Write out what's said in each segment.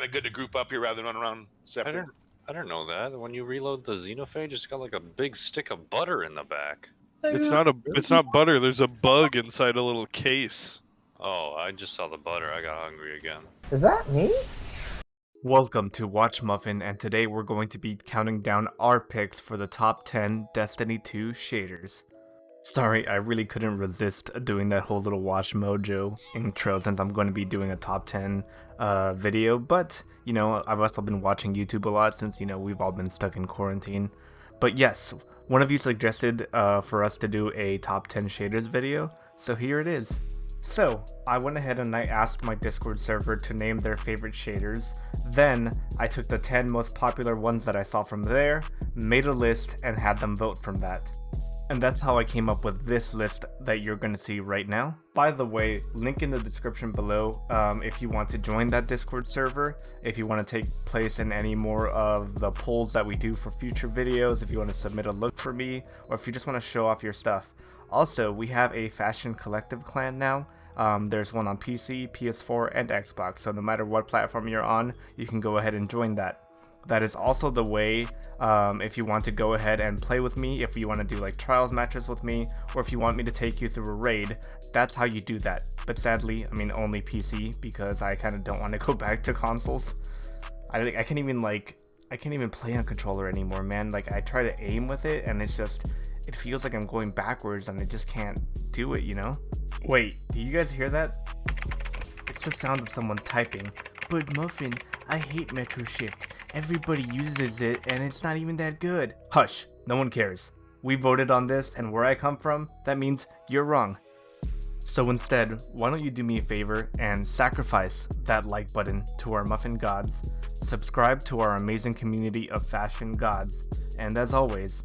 kind of good to group up here rather than run around I separate. didn't I didn't know that. When you reload the xenophage, it's got like a big stick of butter in the back. It's Really? not butter. There's a bug inside a little case. Oh, I just saw the butter. I got hungry again. Is that me? Welcome to Watch Muffin, and today we're going to be counting down our picks for the top 10 Destiny 2 shaders. Sorry, I really couldn't resist doing that whole little Watch Mojo intro since I'm going to be doing a top 10 video, but, you know, I've also been watching YouTube a lot since, you know, we've all been stuck in quarantine. But yes, one of you suggested for us to do a top 10 shaders video, so here it is. So, I went ahead and I asked my Discord server to name their favorite shaders. Then, I took the 10 most popular ones that I saw from there, made a list, and had them vote from that. And that's how I came up with this list that you're going to see right now. By the way, link in the description below if you want to join that Discord server, if you want to take place in any more of the polls that we do for future videos, if you want to submit a look for me, or if you just want to show off your stuff. Also, we have a Fashion Collective clan now. There's one on PC, PS4, and Xbox, so no matter what platform you're on, you can go ahead and join that. That is also the way if you want to go ahead and play with me, if you want to do like trials matches with me, or if you want me to take you through a raid, that's how you do that. But sadly, I mean only PC, because I kind of don't want to go back to consoles. I can't even play on controller anymore, man. Like, I try to aim with it, and it's just, it feels like I'm going backwards, and I just can't do it, you know? Wait, do you guys hear that? It's the sound of someone typing. But Muffin, I hate Metro Shift. Everybody uses it, and it's not even that good. Hush, no one cares. We voted on this, and where I come from, that means you're wrong. So instead, why don't you do me a favor and sacrifice that like button to our Muffin gods, subscribe to our amazing community of fashion gods, and as always,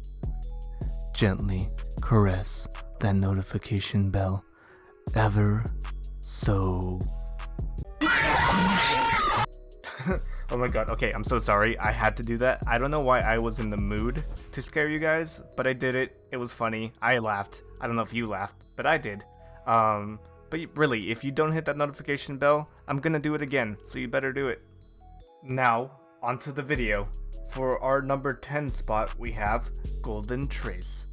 gently caress that notification bell ever so. Oh my god, okay, I'm so sorry, I had to do that. I don't know why I was in the mood to scare you guys, but I did it. It was funny. I laughed. I don't know if you laughed, but I did. But really, if you don't hit that notification bell, I'm gonna do it again, so you better do it. Now, onto the video. For our number 10 spot, we have Golden Trace.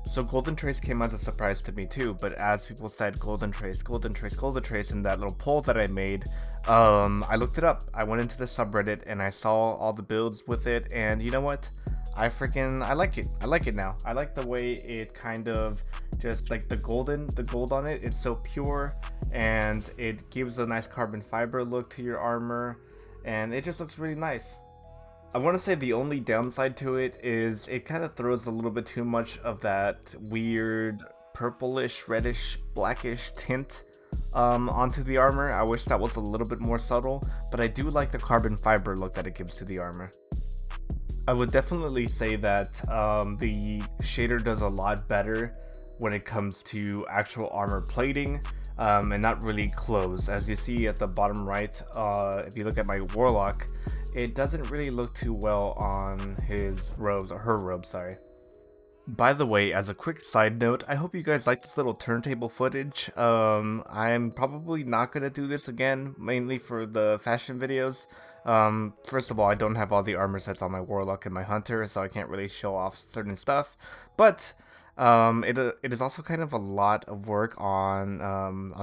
So Golden Trace came as a surprise to me too, but as people said Golden Trace, Golden Trace, Golden Trace in that little poll that I made, I looked it up. I went into the subreddit and I saw all the builds with it, and you know what? I like it. I like it now. I like the way it kind of just like the gold on it. It's so pure, and it gives a nice carbon fiber look to your armor, and it just looks really nice. I want to say the only downside to it is it kind of throws a little bit too much of that weird purplish, reddish, blackish tint onto the armor. I wish that was a little bit more subtle, but I do like the carbon fiber look that it gives to the armor. I would definitely say that the shader does a lot better when it comes to actual armor plating and not really clothes. As you see at the bottom right, if you look at my Warlock, it doesn't really look too well on his robes, or her robes, sorry. By the way, as a quick side note, I hope you guys like this little turntable footage. I'm probably not going to do this again, mainly for the fashion videos. First of all, I don't have all the armor sets on my Warlock and my Hunter, so I can't really show off certain stuff. But it is also kind of a lot of work on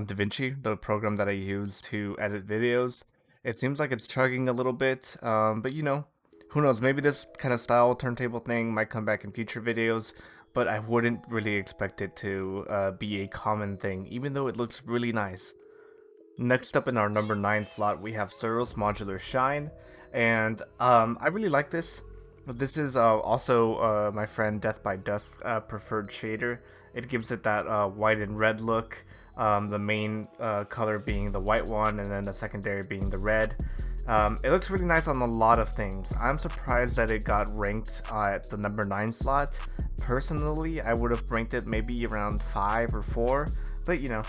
DaVinci, the program that I use to edit videos. It seems like it's chugging a little bit, but you know, who knows, maybe this kind of style turntable thing might come back in future videos, but I wouldn't really expect it to be a common thing, even though it looks really nice. Next up in our number 9 slot, we have SUROS Modular Shine, and I really like this. This is also my friend Death by Dusk preferred shader. It gives it that white and red look. The main color being the white one, and then the secondary being the red. It looks really nice on a lot of things. I'm surprised that it got ranked at the number 9 slot. Personally, I would have ranked it maybe around 5 or 4, but you know.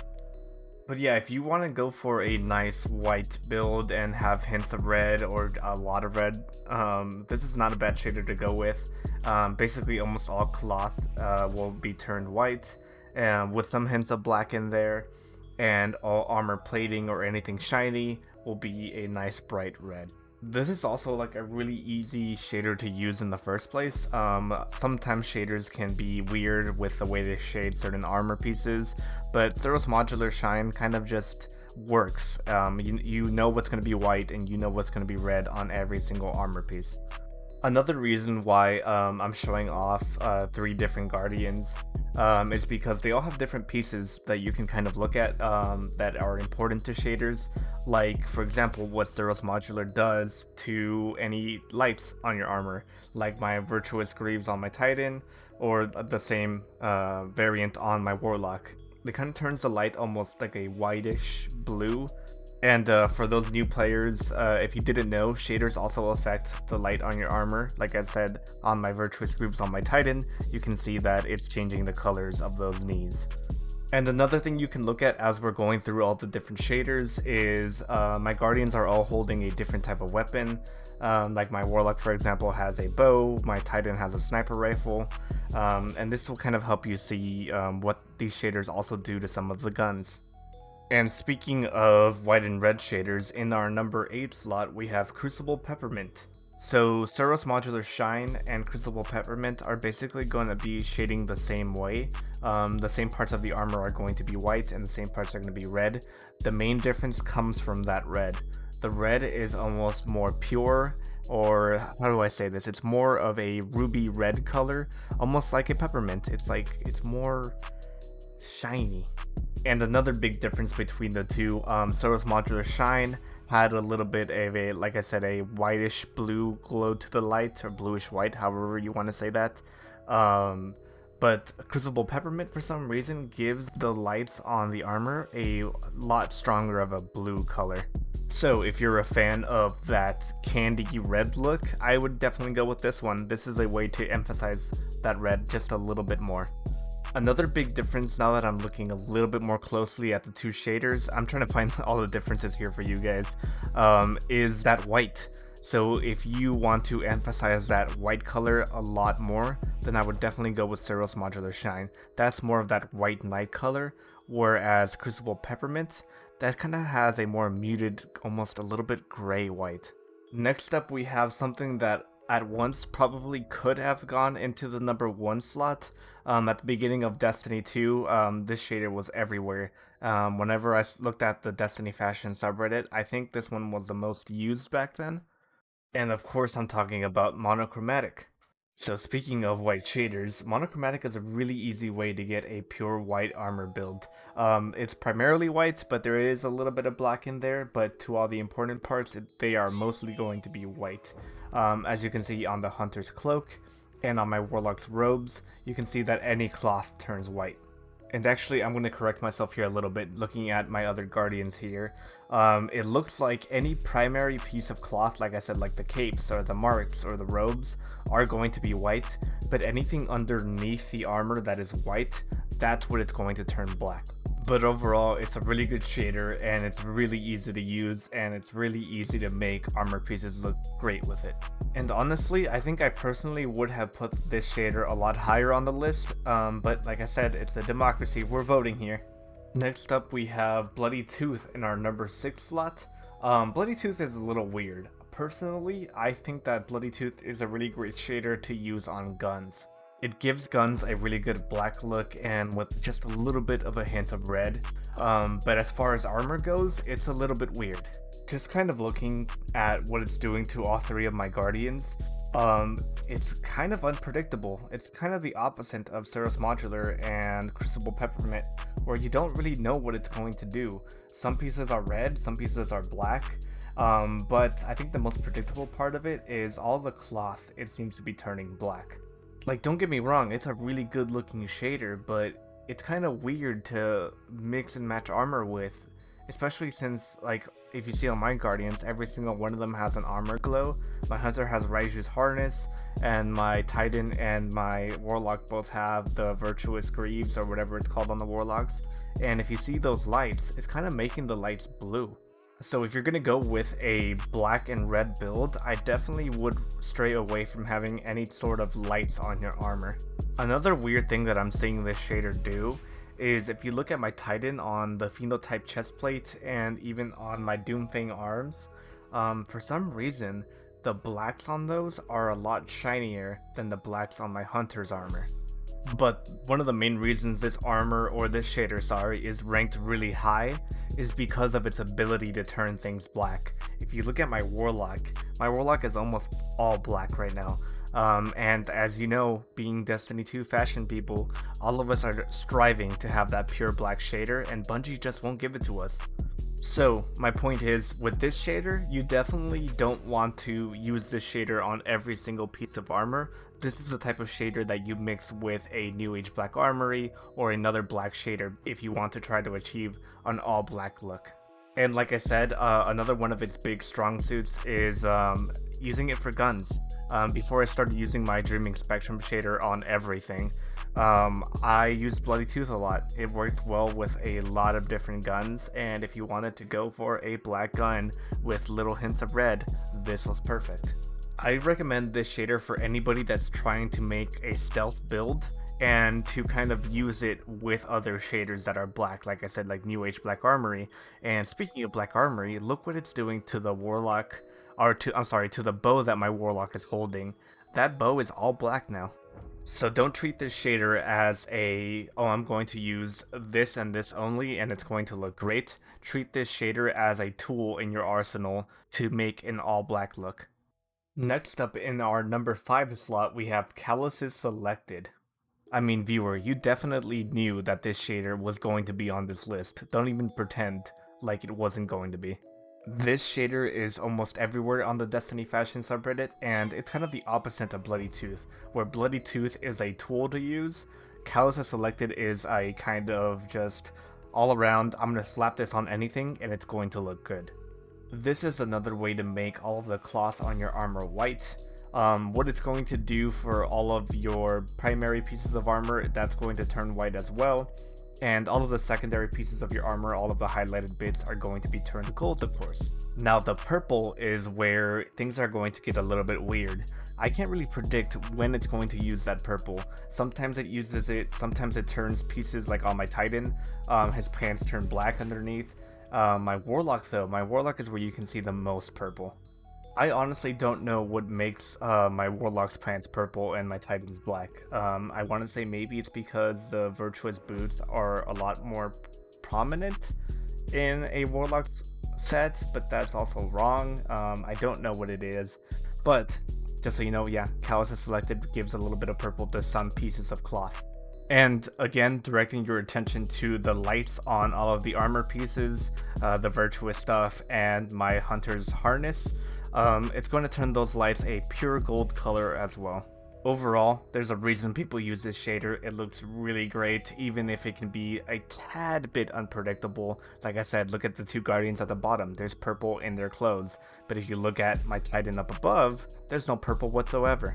But yeah, if you want to go for a nice white build and have hints of red or a lot of red, this is not a bad shader to go with. Basically, almost all cloth will be turned white, with some hints of black in there, and all armor plating or anything shiny will be a nice bright red. This is also like a really easy shader to use in the first place. Sometimes shaders can be weird with the way they shade certain armor pieces, but SUROS Modular Shine kind of just works. You know what's going to be white and you know what's going to be red on every single armor piece. Another reason why I'm showing off 3 different Guardians is because they all have different pieces that you can kind of look at that are important to shaders. Like, for example, what SUROS Modular does to any lights on your armor, like my Virtuous Greaves on my Titan, or the same variant on my Warlock. It kind of turns the light almost like a whitish blue. And for those new players, if you didn't know, shaders also affect the light on your armor. Like I said, on my Virtuous Greaves on my Titan, you can see that it's changing the colors of those knees. And another thing you can look at as we're going through all the different shaders is my Guardians are all holding a different type of weapon. Like my Warlock, for example, has a bow, my Titan has a sniper rifle, and this will kind of help you see what these shaders also do to some of the guns. And speaking of white and red shaders, in our number 8 slot we have Crucible Peppermint. So SUROS Modular Shine and Crucible Peppermint are basically going to be shading the same way. The same parts of the armor are going to be white and the same parts are going to be red. The main difference comes from that red. The red is almost more pure, or how do I say this? It's more of a ruby red color, almost like a peppermint. It's more shiny. And another big difference between the two, SUROS Modular Shine had a little bit of a, like I said, a whitish blue glow to the light, or bluish white, however you want to say that. But Crucible Peppermint, for some reason, gives the lights on the armor a lot stronger of a blue color. So if you're a fan of that candy red look, I would definitely go with this one. This is a way to emphasize that red just a little bit more. Another big difference, now that I'm looking a little bit more closely at the two shaders, I'm trying to find all the differences here for you guys, is that white. So if you want to emphasize that white color a lot more, then I would definitely go with SUROS Modular Shine. That's more of that white night color, whereas Crucible Peppermint, that kind of has a more muted, almost a little bit gray white. Next up we have something that at once probably could have gone into the number 1 slot. At the beginning of Destiny 2, this shader was everywhere. Whenever I looked at the Destiny Fashion subreddit, I think this one was the most used back then. And of course I'm talking about Monochromatic. So speaking of white shaders, Monochromatic is a really easy way to get a pure white armor build. It's primarily white, but there is a little bit of black in there, but to all the important parts, they are mostly going to be white. As you can see on the Hunter's Cloak and on my Warlock's robes, you can see that any cloth turns white. And actually, I'm going to correct myself here a little bit, looking at my other Guardians here. It looks like any primary piece of cloth, like I said, like the capes or the marks or the robes, are going to be white, but anything underneath the armor that is white, that's what it's going to turn black. But overall, it's a really good shader, and it's really easy to use, and it's really easy to make armor pieces look great with it. And honestly, I think I personally would have put this shader a lot higher on the list, but like I said, it's a democracy, we're voting here. Next up we have Bloody Tooth in our number 6 slot. Bloody Tooth is a little weird. Personally, I think that Bloody Tooth is a really great shader to use on guns. It gives guns a really good black look and with just a little bit of a hint of red. But as far as armor goes, it's a little bit weird. Just kind of looking at what it's doing to all 3 of my Guardians, it's kind of unpredictable. It's kind of the opposite of SUROS Modular and Crucible Peppermint, where you don't really know what it's going to do. Some pieces are red, some pieces are black, but I think the most predictable part of it is all the cloth, it seems to be turning black. Like, don't get me wrong, it's a really good looking shader, but it's kind of weird to mix and match armor with, especially since, like, if you see on my Guardians, every single one of them has an armor glow. My Hunter has Raiju's harness, and my Titan and my Warlock both have the Virtuous Greaves, or whatever it's called on the Warlocks. And if you see those lights, it's kind of making the lights blue. So if you're going to go with a black and red build, I definitely would stray away from having any sort of lights on your armor. Another weird thing that I'm seeing this shader do is if you look at my Titan on the phenotype chestplate and even on my Doomfang arms, For some reason, the blacks on those are a lot shinier than the blacks on my hunter's armor. But one of the main reasons this armor, or this shader, sorry, is ranked really high is because of its ability to turn things black. If you look at my warlock is almost all black right now. And as you know, being Destiny 2 fashion people, all of us are striving to have that pure black shader, and Bungie just won't give it to us. So my point is, with this shader, you definitely don't want to use this shader on every single piece of armor. This is the type of shader that you mix with a New Age Black Armory or another black shader if you want to try to achieve an all black look. And like I said, another one of its big strong suits is using it for guns. Before I started using my Dreaming Spectrum shader on everything, I used Bloody Tooth a lot. It worked well with a lot of different guns, and if you wanted to go for a black gun with little hints of red, this was perfect. I recommend this shader for anybody that's trying to make a stealth build and to kind of use it with other shaders that are black, like I said, like New Age Black Armory. And speaking of Black Armory, look what it's doing to the warlock, or to the bow that my warlock is holding. That bow is all black now. So don't treat this shader as I'm going to use this and this only and it's going to look great. Treat this shader as a tool in your arsenal to make an all black look. Next up in our number 5 slot, we have CALUS'S selected. I mean, viewer, you definitely knew that this shader was going to be on this list. Don't even pretend like it wasn't going to be. This shader is almost everywhere on the Destiny Fashion subreddit, and it's kind of the opposite of Bloody Tooth. Where Bloody Tooth is a tool to use, CALUS'S selected is a kind of just all around, I'm going to slap this on anything and it's going to look good. This is another way to make all of the cloth on your armor white. What it's going to do for all of your primary pieces of armor, that's going to turn white as well. And all of the secondary pieces of your armor, all of the highlighted bits, are going to be turned gold, of course. Now the purple is where things are going to get a little bit weird. I can't really predict when it's going to use that purple. Sometimes it uses it, sometimes it turns pieces, like on my Titan, his pants turn black underneath. My Warlock though, my Warlock is where you can see the most purple. I honestly don't know what makes my Warlock's pants purple and my Titan's black. I want to say maybe it's because the Virtuous boots are a lot more prominent in a Warlock's set, but that's also wrong. I don't know what it is, but just so you know, yeah, CALUS'S selected gives a little bit of purple to some pieces of cloth. And again, directing your attention to the lights on all of the armor pieces, the Virtuous stuff, and my Hunter's harness. It's going to turn those lights a pure gold color as well. Overall, there's a reason people use this shader. It looks really great, even if it can be a tad bit unpredictable. Like I said, look at the two Guardians at the bottom. There's purple in their clothes. But if you look at my Titan up above, there's no purple whatsoever.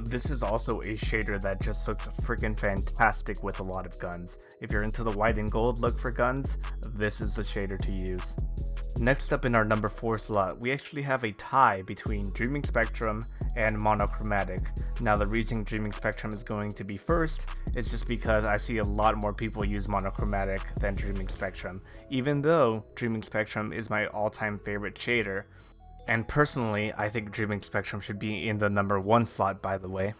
This is also a shader that just looks freaking fantastic with a lot of guns. If you're into the white and gold look for guns, this is the shader to use. Next up in our number 4 slot, we actually have a tie between Dreaming Spectrum and Monochromatic. Now the reason Dreaming Spectrum is going to be first is just because I see a lot more people use Monochromatic than Dreaming Spectrum, even though Dreaming Spectrum is my all-time favorite shader. And personally, I think Dreaming Spectrum should be in the number 1 slot, by the way.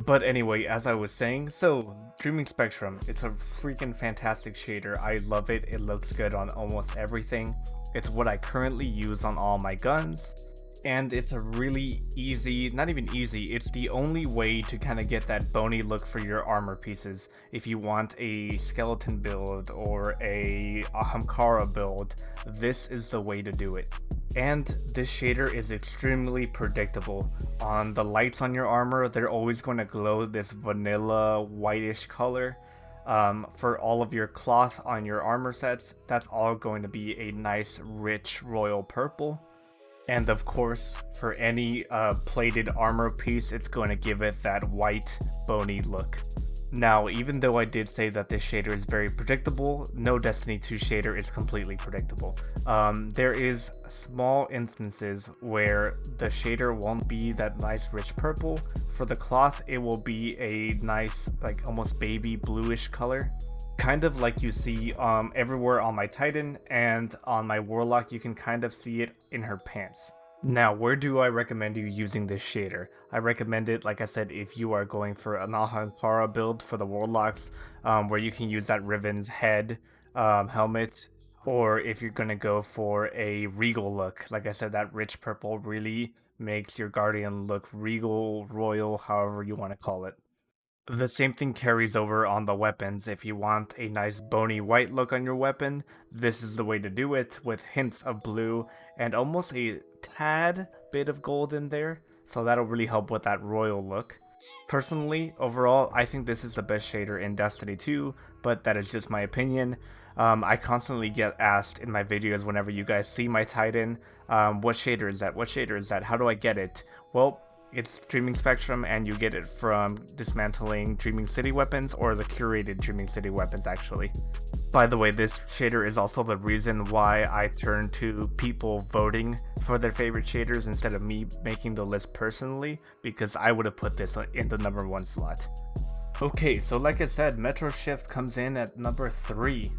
But anyway, as I was saying, so Dreaming Spectrum, it's a freaking fantastic shader. I love it. It looks good on almost everything. It's what I currently use on all my guns, and it's a really easy, not even easy, it's the only way to kind of get that bony look for your armor pieces. If you want a skeleton build or a Hamkara build, this is the way to do it. And this shader is extremely predictable. On the lights on your armor, they're always going to glow this vanilla whitish color. For all of your cloth on your armor sets, that's all going to be a nice rich royal purple. And of course, for any plated armor piece, it's going to give it that white bony look. Now, even though I did say that this shader is very predictable, no Destiny 2 shader is completely predictable. There is small instances where the shader won't be that nice rich purple. For the cloth, it will be a nice, like almost baby bluish color. Kind of like you see everywhere on my Titan, and on my Warlock you can kind of see it in her pants. Now, where do I recommend you using this shader? I recommend it, like I said, if you are going for an Ahankara build for the Warlocks, where you can use that Riven's head helmet, or if you're going to go for a regal look. Like I said, that rich purple really makes your Guardian look regal, royal, however you want to call it. The same thing carries over on the weapons. If you want a nice bony white look on your weapon, this is the way to do it, with hints of blue and almost a tad bit of gold in there, so that'll really help with that royal look. Personally, overall, I think this is the best shader in Destiny 2, but that is just my opinion. I constantly get asked in my videos whenever you guys see my Titan, what shader is that? What shader is that? How do I get it? Well, it's Dreaming Spectrum, and you get it from dismantling Dreaming City weapons, or the curated Dreaming City weapons actually. By the way, this shader is also the reason why I turn to people voting for their favorite shaders instead of me making the list personally, because I would have put this in the number 1 slot. Okay, so like I said, Metro Shift comes in at number 3.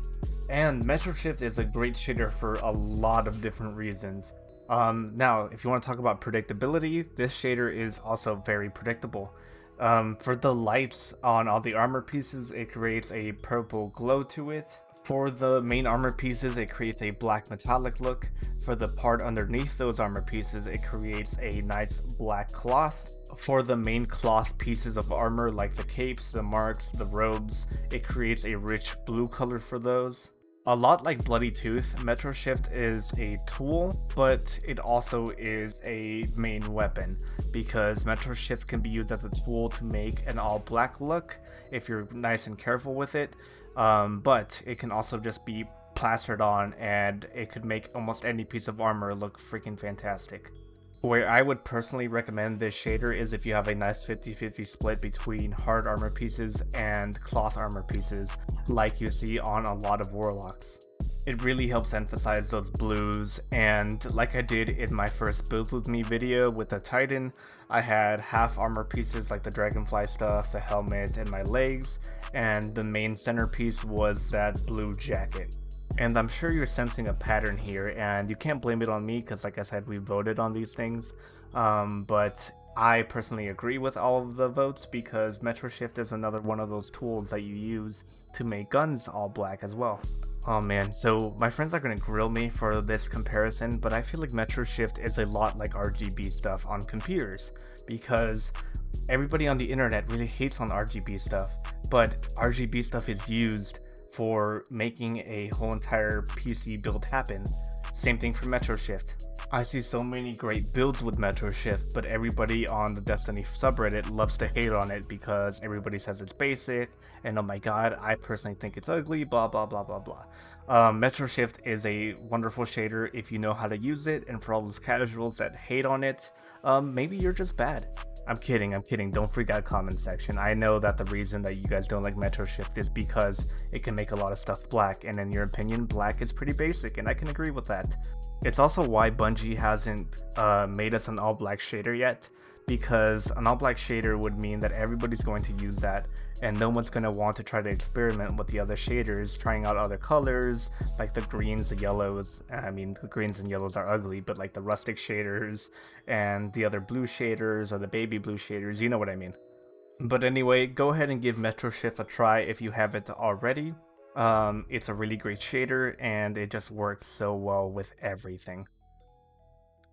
And Metro Shift is a great shader for a lot of different reasons. Now, if you want to talk about predictability, this shader is also very predictable. For the lights on all the armor pieces, it creates a purple glow to it. For the main armor pieces, it creates a black metallic look. For the part underneath those armor pieces, it creates a nice black cloth. For the main cloth pieces of armor, like the capes, the marks, the robes, it creates a rich blue color for those. A lot like Bloody Tooth, Metro Shift is a tool, but it also is a main weapon, because Metro Shift can be used as a tool to make an all black look if you're nice and careful with it, but it can also just be plastered on and it could make almost any piece of armor look freaking fantastic. Where I would personally recommend this shader is if you have a nice 50-50 split between hard armor pieces and cloth armor pieces, like you see on a lot of Warlocks. It really helps emphasize those blues, and like I did in my first Build With Me video with the Titan, I had half armor pieces like the Dragonfly stuff, the helmet, and my legs, and the main centerpiece was that blue jacket. And I'm sure you're sensing a pattern here, and you can't blame it on me because, like I said, we voted on these things. But I personally agree with all of the votes, because Metro Shift is another one of those tools that you use to make guns all black as well. Oh man, so my friends are going to grill me for this comparison, but I feel like Metro Shift is a lot like RGB stuff on computers, because everybody on the internet really hates on RGB stuff, but RGB stuff is used for making a whole entire PC build happen. Same thing for Metro Shift. I see so many great builds with Metro Shift, but everybody on the Destiny subreddit loves to hate on it because everybody says it's basic, and oh my god, I personally think it's ugly, blah blah blah blah blah. Metro Shift is a wonderful shader if you know how to use it, and for all those casuals that hate on it, maybe you're just bad. I'm kidding, don't freak out comment section. I know that the reason that you guys don't like Metro Shift is because it can make a lot of stuff black, and in your opinion, black is pretty basic, and I can agree with that. It's also why Bungie hasn't made us an all black shader yet, because an all black shader would mean that everybody's going to use that, and no one's going to want to try to experiment with the other shaders, trying out other colors, like the greens, the yellows. I mean, the greens and yellows are ugly, but like the rustic shaders, and the other blue shaders, or the baby blue shaders, you know what I mean. But anyway, go ahead and give Metro Shift a try if you haven't already. It's a really great shader, and it just works so well with everything.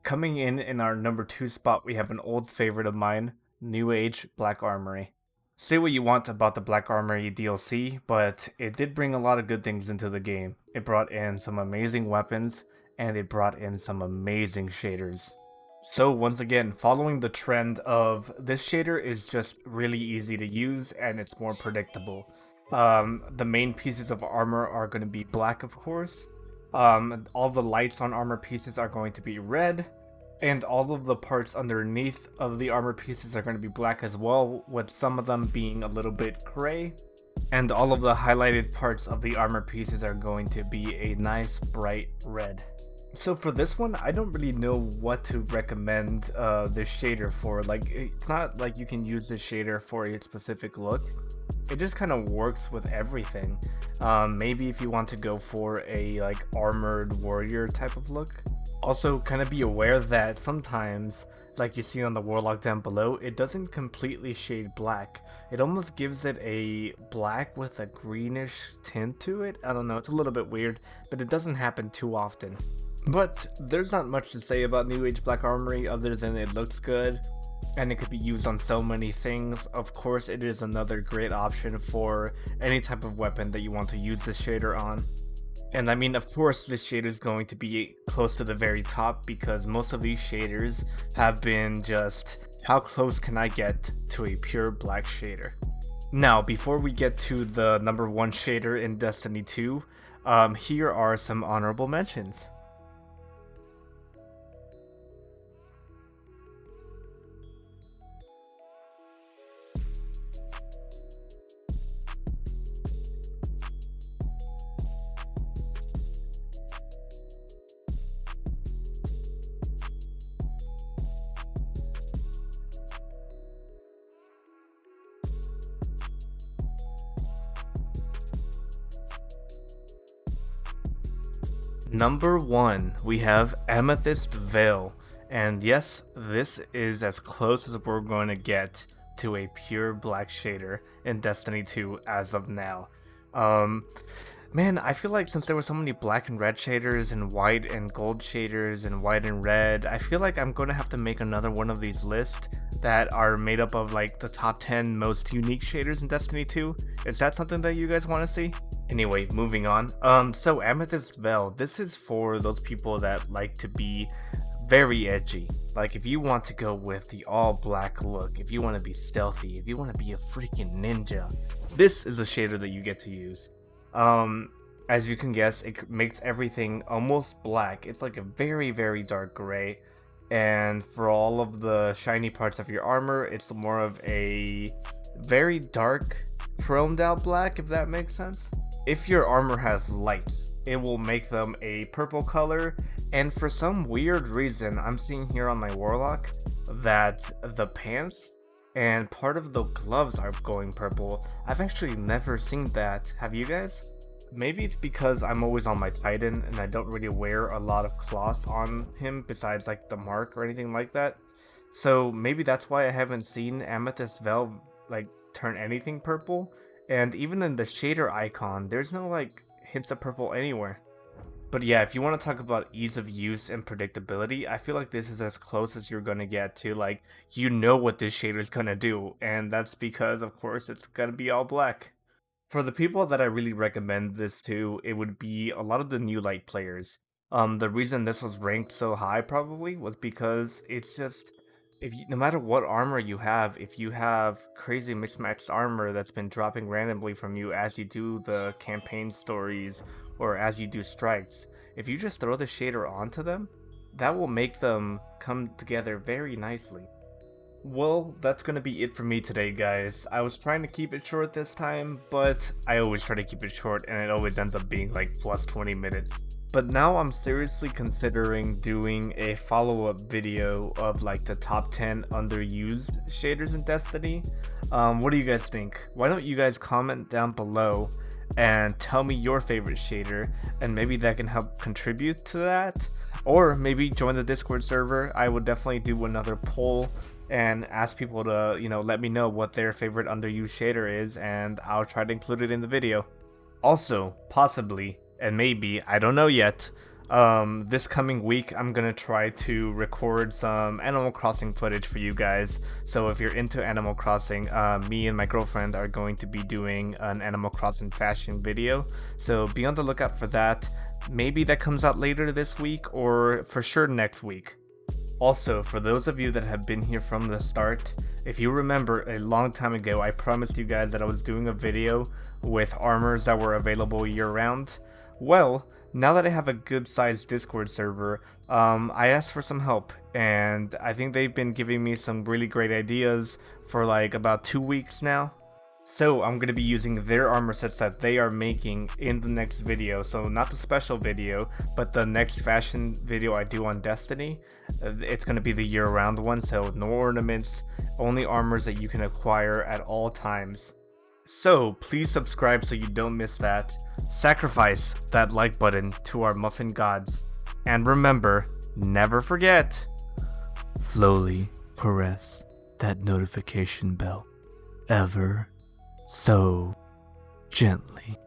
Coming in our number 2 spot, we have an old favorite of mine, New Age Black Armory. Say what you want about the Black Armory DLC, but it did bring a lot of good things into the game. It brought in some amazing weapons, and it brought in some amazing shaders. So once again, following the trend of this shader is just really easy to use, and it's more predictable. The main pieces of armor are going to be black, of course. All the lights on armor pieces are going to be red, and all of the parts underneath of the armor pieces are going to be black as well, with some of them being a little bit gray. And all of the highlighted parts of the armor pieces are going to be a nice bright red. So for this one, I don't really know what to recommend this shader for. Like, it's not like you can use this shader for a specific look. it just kind of works with everything. Maybe if you want to go for a like armored warrior type of look. Also, kind of be aware that sometimes, like you see on the warlock down below, it doesn't completely shade black. It almost gives it a black with a greenish tint to it. I don't know, it's a little bit weird, but it doesn't happen too often. But there's not much to say about New Age Black Armory other than it looks good and it could be used on so many things. Of course, it is another great option for any type of weapon that you want to use this shader on. And I mean, of course, this shader is going to be close to the very top because most of these shaders have been just, how close can I get to a pure black shader? Now, before we get to the number 1 shader in Destiny 2, here are some honorable mentions. Number 1, we have Amethyst Veil, and yes, this is as close as we're going to get to a pure black shader in Destiny 2 as of now. Man, I feel like since there were so many black and red shaders and white and gold shaders and white and red, I feel like I'm going to have to make another one of these lists that are made up of like the top 10 most unique shaders in Destiny 2. Is that something that you guys want to see? Anyway, moving on. So Amethyst Veil, this is for those people that like to be very edgy. Like if you want to go with the all black look, if you want to be stealthy, if you want to be a freaking ninja, this is a shader that you get to use. As you can guess, it makes everything almost black. It's like a very, very dark gray. And for all of the shiny parts of your armor, it's more of a very dark, chromed out black, if that makes sense. If your armor has lights, it will make them a purple color. And for some weird reason, I'm seeing here on my warlock that the pants and part of the gloves are going purple. I've actually never seen that. Have you guys? Maybe it's because I'm always on my Titan and I don't really wear a lot of cloth on him besides like the mark or anything like that. So maybe that's why I haven't seen Amethyst Veil like turn anything purple. And even in the shader icon, there's no like hints of purple anywhere. But yeah, if you want to talk about ease of use and predictability, I feel like this is as close as you're going to get to like, you know what this shader is going to do. And that's because, of course, it's going to be all black. For the people that I really recommend this to, it would be a lot of the new light players. The reason this was ranked so high probably was because it's just, no matter what armor you have, if you have crazy mismatched armor that's been dropping randomly from you as you do the campaign stories or as you do strikes, if you just throw the shader onto them, that will make them come together very nicely. Well, that's gonna be it for me today, guys. I was trying to keep it short this time, but I always try to keep it short and it always ends up being like plus 20 minutes. But now I'm seriously considering doing a follow-up video of like the top 10 underused shaders in Destiny. What do you guys think? Why don't you guys comment down below and tell me your favorite shader, and maybe that can help contribute to that? Or maybe join the Discord server. I would definitely do another poll and ask people to, let me know what their favorite underused shader is, and I'll try to include it in the video. Also, possibly, and maybe, I don't know yet, this coming week I'm gonna try to record some Animal Crossing footage for you guys. So if you're into Animal Crossing, me and my girlfriend are going to be doing an Animal Crossing fashion video, so be on the lookout for that. Maybe that comes out later this week, or for sure next week. Also, for those of you that have been here from the start, if you remember a long time ago, I promised you guys that I was doing a video with armors that were available year-round. Well, now that I have a good-sized Discord server, I asked for some help, and I think they've been giving me some really great ideas for like about 2 weeks now. So I'm going to be using their armor sets that they are making in the next video. So not the special video, but the next fashion video I do on Destiny. It's going to be the year-round one, so no ornaments, only armors that you can acquire at all times. So please subscribe so you don't miss that. Sacrifice that like button to our muffin gods. And remember, never forget, slowly press that notification bell ever so gently.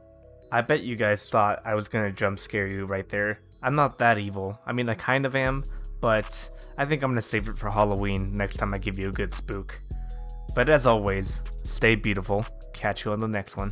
I bet you guys thought I was gonna jump scare you right there. I'm not that evil. I mean, I kind of am, but I think I'm gonna save it for Halloween next time I give you a good spook. But as always, stay beautiful. Catch you on the next one.